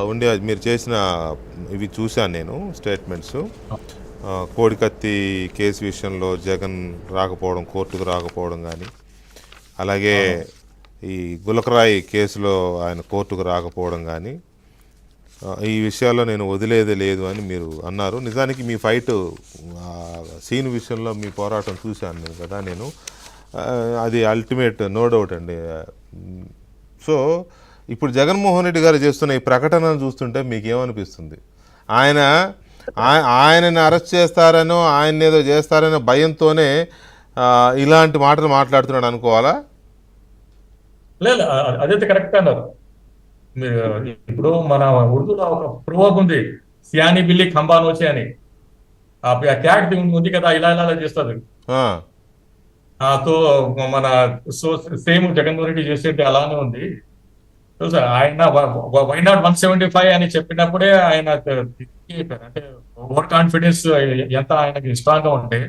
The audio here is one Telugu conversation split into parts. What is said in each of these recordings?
ఉండే మీరు చేసిన ఇవి చూశాను నేను స్టేట్మెంట్స్. కోడికత్తి కేసు విషయంలో జగన్ రాకపోవడం, కోర్టుకు రాకపోవడం కానీ, అలాగే ఈ గులకరాయి కేసులో ఆయన కోర్టుకు రాకపోవడం కానీ, ఈ విషయాల్లో నేను వదిలేదే లేదు అని మీరు అన్నారు. నిజానికి మీ ఫైట్ సీన్ విషయంలో మీ పోరాటం చూశాను నేను కదా నేను. అది అల్టిమేట్, నో డౌట్ అండి. సో ఇప్పుడు జగన్మోహన్ రెడ్డి గారు చేస్తున్న ఈ ప్రకటనలు చూస్తుంటే మీకు ఏమనిపిస్తుంది? ఆయనని అరెస్ట్ చేస్తారనో, ఆయన ఏదో చేస్తారనో భయంతోనే ఇలాంటి మాటలు మాట్లాడుతున్నాడు అనుకోవాలా? లేదు, అదైతే కరెక్ట్ అన్నారు మీరు. ఇప్పుడు మన ఉర్దూలో ఒక ప్రూవక్ ఉంది, సియాని బిల్లి ఖంబానోచి అని. ఆ క్యాట్ ఉంది కదా, ఇలా ఇలా చేస్తుంది. తో మన సేమ్ జగన్మోహన్ రెడ్డి చేసేది అలానే ఉంది. ఆయన వైనాట్ 175 అని చెప్పినప్పుడే ఆయన అంటే ఓవర్ కాన్ఫిడెన్స్ ఎంత ఆయనకి స్ట్రాంగ్ గా ఉంటే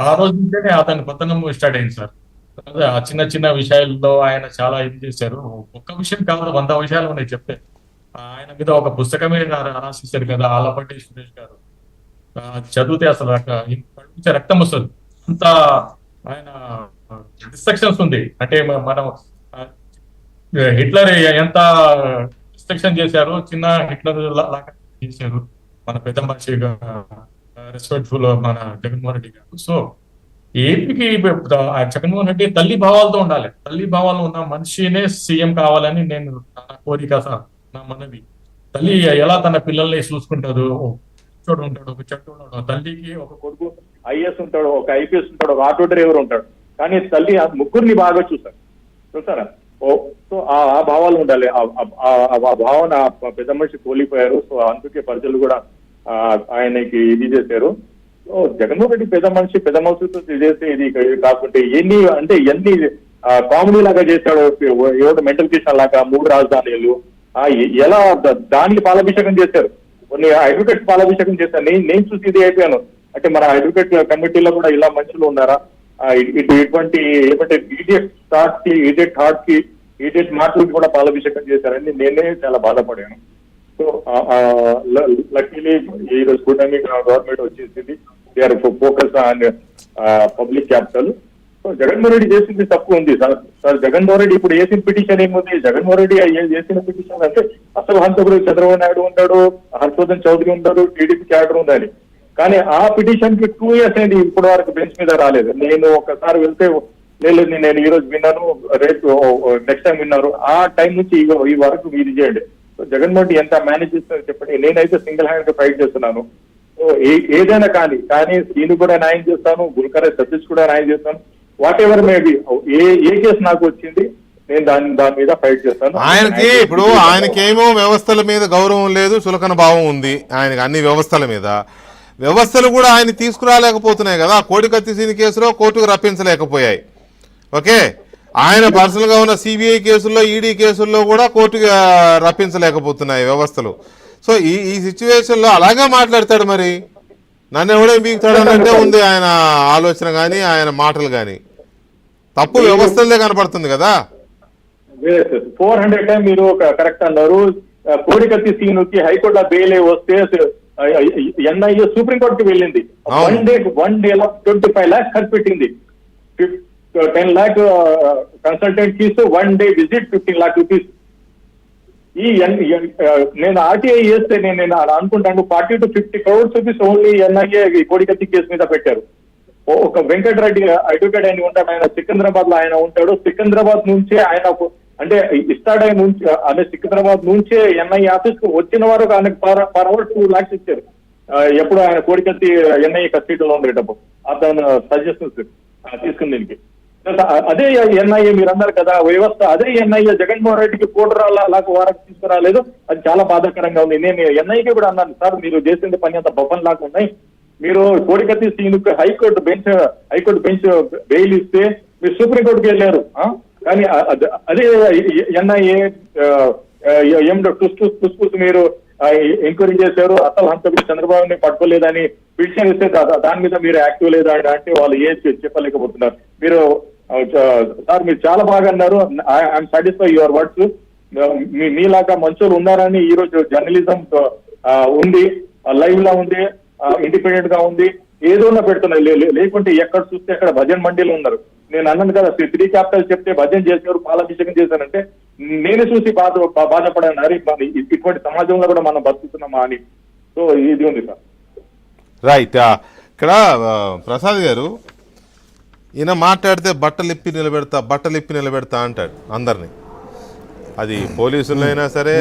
ఆ రోజు నుంచే అతని పతనం స్టార్ట్ అయింది సార్. ఆ చిన్న చిన్న విషయాల్లో ఆయన చాలా ఇది చేశారు. ఒక్క విషయం కాదు, 100 విషయాలు ఉన్నాయి చెప్తే. ఆయన మీద ఒక పుస్తకమే రాసిస్తారు కదా ఆలపట్టి సురేష్ గారు. చదివితే అసలు రక్తం వస్తుంది. అంత ఆయన డిస్ట్రక్షన్స్ ఉంది. అంటే మనం హిట్లర్ ఎంత డిస్ట్రక్షన్ చేశారు, చిన్న హిట్లర్ లాగా చేశారు మన పెద్ద మనిషిగా రెస్పెక్ట్ఫుల్ మన జగన్మోహన్ రెడ్డి గారు. సో ఏపీకి జగన్మోహన్ రెడ్డి తల్లి భావాలతో ఉండాలి. తల్లి భావాలు ఉన్న మనిషినే సీఎం కావాలని నేను నా కోరిక సార్, నా మనవి. తల్లి ఎలా తన పిల్లల్ని చూసుకుంటారు, చోటు ఉంటాడు, ఒక చెట్టు ఉంటాడు. తల్లికి ఒక కొడుకు ఐఏఎస్ ఉంటాడు, ఒక ఐపీఎస్ ఉంటాడు, ఒక ఆటో డ్రైవర్ ఉంటాడు. కానీ తల్లి ముగ్గురిని బాగా చూసారా. సో ఆ భావాలు ఉండాలి. ఆ భావన పెద్ద మనిషి కోల్పోయారు. సో అందుకే ప్రజలు కూడా ఆయనకి ఇది చేశారు. సో జగన్మోహన్ రెడ్డి పెద్ద మనిషితో చేస్తే ఇది కాకుంటే ఎన్ని కామెడీ లాగా చేశాడు. ఎవరు మెంటల్ కిషన్ లాగా 3 రాజధానులు ఎలా దానికి పాలాభిషేకం చేశారు. కొన్ని అడ్వకేట్స్ పాలాభిషేకం చేశారు. నేను చూసి ఇది అయిపోయాను. అంటే మన అడ్వకేట్ కమిటీలో కూడా ఇలా మనుషులు ఉన్నారా? ఇటువంటి ఏమంటే ఈడియట్ థాట్ కి ఈడియట్ మాటలకి కూడా పాలాభిషేకం చేశారని నేనే చాలా బాధపడాను. సో లక్కీలీ ఈ రోజు కూటమి గవర్నమెంట్ వచ్చేసింది. They are focus on public capital. So Jaganmohan Reddy చేసింది తప్పు ఉంది సార్. జగన్మోహన్ రెడ్డి ఇప్పుడు చేసిన పిటిషన్ ఏముంది? జగన్మోహన్ రెడ్డి చేసిన పిటిషన్ అంటే అసలు హంతకుడు చంద్రబాబు నాయుడు ఉంటాడు, హర్షవర్ధన్ చౌదరి ఉంటాడు, టీడీపీ క్యాడర్ ఉందని. కానీ ఆ పిటిషన్ కి 2 years అనేది ఇప్పటి వరకు బెంచ్ మీద రాలేదు. నేను ఒకసారి వెళ్తే లేదు, నేను ఈ రోజు విన్నాను, రేపు నెక్స్ట్ టైం విన్నారు. ఆ టైం నుంచి ఈ వరకు ఇది చేయండి. జగన్మోహన్ రెడ్డి ఎంత మేనేజ్ చేస్తారో చెప్పండి. నేనైతే సింగిల్ హ్యాండ్ గా ఫైట్ చేస్తున్నాను. ఏదైనా కానీ సీను కూడా న్యాయం చేస్తాను, గుల్కరే సతీష్ కూడా న్యాయం చేస్తాను. What ever maybe A case నాకు వచ్చింది నేను దాని మీద ఫైట్ చేస్తాను. ఆయనకేమో వ్యవస్థల మీద గౌరవం లేదు, చులకన భావం ఉంది ఆయనకి అన్ని వ్యవస్థల మీద. వ్యవస్థలు కూడా ఆయన తీసుకురాలేకపోతున్నాయి కదా. కోడికత్తి సీని కేసులో కోర్టుకు రప్పించలేకపోయాయి. ఓకే, ఆయన పర్సనల్ గా ఉన్న సిబిఐ కేసుల్లో, ఈడీ కేసుల్లో కూడా కోర్టుకు రప్పించలేకపోతున్నాయి వ్యవస్థలు. సో ఈ సిచ్యువేషన్ లో అలాగే మాట్లాడతాడు. మరి నన్ను ఎవడే బీగుతాడనంటే ఉంది ఆయన ఆలోచన కానీ ఆయన మాటలు కానీ. తప్పు వ్యవస్థలే కనపడుతుంది కదా. 400 టైం మీరు కరెక్ట్ అన్నారు. కోడికత్తి సీనుకి హైకోర్టులో బెయిల్ వస్తే ఎన్ఐఏ సుప్రీంకోర్టుకి వెళ్ళింది. వన్ డేలో 25 lakhs ఖర్చు పెట్టింది. 10 lakh consultant fee, 1 day visit 15 lakh rupees. నేను ఆర్టీఐ చేస్తే నేను అనుకుంటాను 40 to 50 crores rupees only NIA కోడికత్తి కేసు మీద పెట్టారు. ఒక వెంకటరెడ్డి అడ్వకేట్ అని ఉంటాడు, ఆయన సికింద్రాబాద్ లో ఆయన ఉంటాడు. సికింద్రాబాద్ నుంచే ఆయన అంటే ఇస్తాడే నుంచి అదే సికింద్రాబాద్ నుంచే ఎన్ఐఏ ఆఫీస్ కు వచ్చిన వరకు ఆయనకు పర్ అవర్ 2 lakhs ఇచ్చారు. ఎప్పుడు ఆయన కోడికత్తి ఎన్ఐఏ కస్టడీలో ఉండేటప్పుడు అతను సజెషన్స్ తీసుకుని దీనికి. అదే ఎన్ఐఏ మీరు అన్నారు కదా వ్యవస్థ, అదే ఎన్ఐఏ జగన్మోహన్ రెడ్డికి లాగా వారికి తీసుకురాలేదు. అది చాలా బాధాకరంగా ఉంది. నేను ఎన్ఐఏకి కూడా అన్నాను, సార్ మీరు చేసింది పని అంత బొబ్బన్ లాగా ఉన్నాయి. మీరు కోడికత్తి సీనుకు హైకోర్టు బెంచ్ బెయిల్ ఇస్తే మీరు సుప్రీంకోర్టుకి వెళ్ళారు. కానీ అదే ఎన్ఐఏ ఏమిటో టుస్ మీరు ఎంక్వైరీ చేశారు. అసలు హంతకుడు చంద్రబాబుని పట్టుకోలేదని పిటిషన్ ఇస్తే దాని మీద మీరు యాక్టివ్ లేదా అంటే వాళ్ళు చెప్పలేకపోతున్నారు. మీరు సార్ మీరు చాలా బాగా అన్నారు. I'm satisfy your words. మీలాగా మంచోళ్ళు ఉన్నారని ఈ రోజు జర్నలిజం ఉంది, లైవ్ లా ఉంది, ఇండిపెండెంట్ గా ఉంది, ఏదోన్నా పెడుతున్నాయి. లేకుంటే ఎక్కడ చూస్తే అక్కడ భజన్ మండీలు ఉన్నారు. నేను అన్నాను కదా, 3 క్యాపిటల్ చెప్తే భజన చేసేవారు, పాలాభిషేకం చేశారంటే నేను చూసి బాధపడాను. అరే ఇటువంటి సమాజంలో కూడా మనం బతుకుతున్నామా అని. సో ఇది ఉంది సార్. రైట్. ఇక్కడ ప్రసాద్ గారు ఈయన మాట్లాడితే బట్టలు ఇప్పి నిలబెడతా అంటాడు అందరినీ. అది పోలీసులైనా సరే